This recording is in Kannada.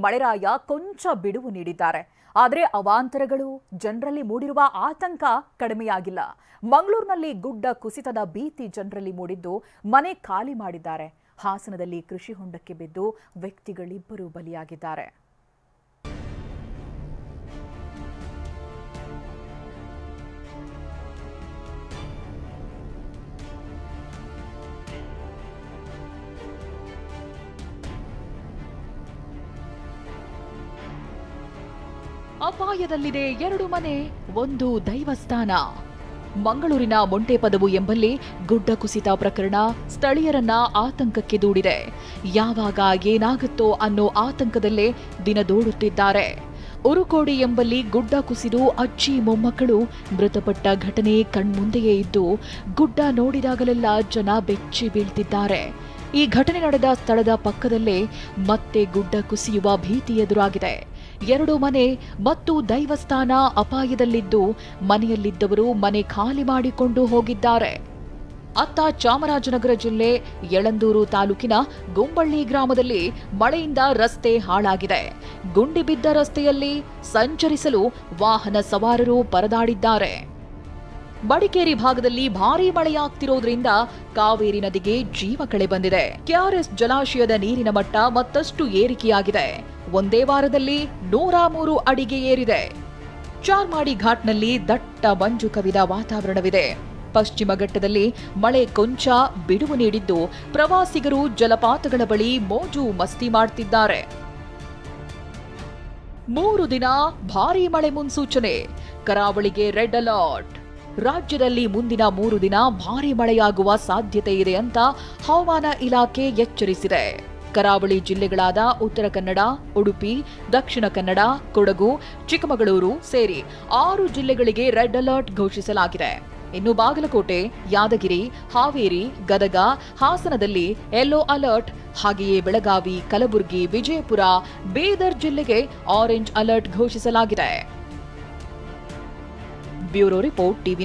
ಮಳೆರಾಯ ಕೊಂಚ ಬಿಡುವು ನೀಡಿದ್ದಾರೆ. ಆದರೆ ಅವಾಂತರಗಳು, ಜನರಲ್ಲಿ ಮೂಡಿರುವ ಆತಂಕ ಕಡಿಮೆಯಾಗಿಲ್ಲ. ಮಂಗಳೂರಿನಲ್ಲಿ ಗುಡ್ಡ ಕುಸಿತದ ಭೀತಿ ಜನರಲ್ಲಿ ಮೂಡಿದ್ದು ಮನೆ ಖಾಲಿ ಮಾಡಿದ್ದಾರೆ. ಹಾಸನದಲ್ಲಿ ಕೃಷಿ ಹೊಂಡಕ್ಕೆ ಬಿದ್ದು ವ್ಯಕ್ತಿಗಳಿಬ್ಬರು ಬಲಿಯಾಗಿದ್ದಾರೆ. ಅಪಾಯದಲ್ಲಿದೆ 2 ಮನೆ, 1 ದೈವಸ್ಥಾನ. ಮಂಗಳೂರಿನ ಮೊಂಟೆಪದವು ಎಂಬಲ್ಲಿ ಗುಡ್ಡ ಕುಸಿತ ಪ್ರಕರಣ ಸ್ಥಳೀಯರನ್ನ ಆತಂಕಕ್ಕೆ ದೂಡಿದೆ. ಯಾವಾಗ ಏನಾಗುತ್ತೋ ಅನ್ನೋ ಆತಂಕದಲ್ಲೇ ದಿನದೋಡುತ್ತಿದ್ದಾರೆ. ಉರುಕೋಡಿ ಎಂಬಲ್ಲಿ ಗುಡ್ಡ ಕುಸಿದು ಅಜ್ಜಿ ಮೊಮ್ಮಕ್ಕಳು ಮೃತಪಟ್ಟ ಘಟನೆ ಕಣ್ಮುಂದೆಯೇ ಇದ್ದು ಗುಡ್ಡ ನೋಡಿದಾಗಲೆಲ್ಲ ಜನ ಬೆಚ್ಚಿ ಬೀಳ್ತಿದ್ದಾರೆ. ಈ ಘಟನೆ ನಡೆದ ಸ್ಥಳದ ಪಕ್ಕದಲ್ಲೇ ಮತ್ತೆ ಗುಡ್ಡ ಕುಸಿಯುವ ಭೀತಿ ಎದುರಾಗಿದೆ. 2 ಮನೆ ಮತ್ತು ದೈವಸ್ಥಾನ ಅಪಾಯದಲ್ಲಿದ್ದು ಮನೆಯಲ್ಲಿದ್ದವರು ಮನೆ ಖಾಲಿ ಮಾಡಿಕೊಂಡು ಹೋಗಿದ್ದಾರೆ. ಅತ್ತ ಚಾಮರಾಜನಗರ ಜಿಲ್ಲೆ ಯಳಂದೂರು ತಾಲೂಕಿನ ಗುಂಬಳ್ಳಿ ಗ್ರಾಮದಲ್ಲಿ ಮಳೆಯಿಂದ ರಸ್ತೆ ಹಾಳಾಗಿದೆ. ಗುಂಡಿ ಬಿದ್ದ ರಸ್ತೆಯಲ್ಲಿ ಸಂಚರಿಸಲು ವಾಹನ ಸವಾರರು ಪರದಾಡಿದ್ದಾರೆ. ಮಡಿಕೇರಿ ಭಾಗದಲ್ಲಿ ಭಾರೀ ಮಳೆಯಾಗ್ತಿರೋದ್ರಿಂದ ಕಾವೇರಿ ನದಿಗೆ ಜೀವ ಕಳೆ ಬಂದಿದೆ. ಕೆಆರ್ಎಸ್ ಜಲಾಶಯದ ನೀರಿನ ಮಟ್ಟ ಮತ್ತಷ್ಟು ಏರಿಕೆಯಾಗಿದೆ. ಒಂದೇ ವಾರದಲ್ಲಿ 103 ಅಡಿಗೆ ಏರಿದೆ. ಚಾರ್ಮಾಡಿ ಘಾಟ್ನಲ್ಲಿ ದಟ್ಟ ಮಂಜು ಕವಿದ ವಾತಾವರಣವಿದೆ. ಪಶ್ಚಿಮ ಘಟ್ಟದಲ್ಲಿ ಮಳೆ ಕೊಂಚ ಬಿಡುವು ನೀಡಿದ್ದು ಪ್ರವಾಸಿಗರು ಜಲಪಾತಗಳ ಬಳಿ ಮೋಜು ಮಸ್ತಿ ಮಾಡ್ತಿದ್ದಾರೆ. 3 ದಿನ ಭಾರೀ ಮಳೆ ಮುನ್ಸೂಚನೆ, ಕರಾವಳಿಗೆ ರೆಡ್ ಅಲರ್ಟ್. ರಾಜ್ಯದಲ್ಲಿ ಮುಂದಿನ 3 ದಿನ ಭಾರೀ ಮಳೆಯಾಗುವ ಸಾಧ್ಯತೆ ಇದೆ ಅಂತ ಹವಾಮಾನ ಇಲಾಖೆ ಎಚ್ಚರಿಸಿದೆ. ಕರಾವಳಿ ಜಿಲ್ಲೆಗಳಾದ ಉತ್ತರ ಕನ್ನಡ, ಉಡುಪಿ, ದಕ್ಷಿಣ ಕನ್ನಡ, ಕೊಡಗು, ಚಿಕ್ಕಮಗಳೂರು ಸೇರಿ 6 ಜಿಲ್ಲೆಗಳಿಗೆ ರೆಡ್ ಅಲರ್ಟ್ ಘೋಷಿಸಲಾಗಿದೆ. ಇನ್ನು ಬಾಗಲಕೋಟೆ, ಯಾದಗಿರಿ, ಹಾವೇರಿ, ಗದಗ, ಹಾಸನದಲ್ಲಿ ಯೆಲ್ಲೋ ಅಲರ್ಟ್. ಹಾಗೆಯೇ ಬೆಳಗಾವಿ, ಕಲಬುರಗಿ, ವಿಜಯಪುರ, ಬೀದರ್ ಜಿಲ್ಲೆಗೆ ಆರೆಂಜ್ ಅಲರ್ಟ್ ಘೋಷಿಸಲಾಗಿದೆ. Bureau report TV.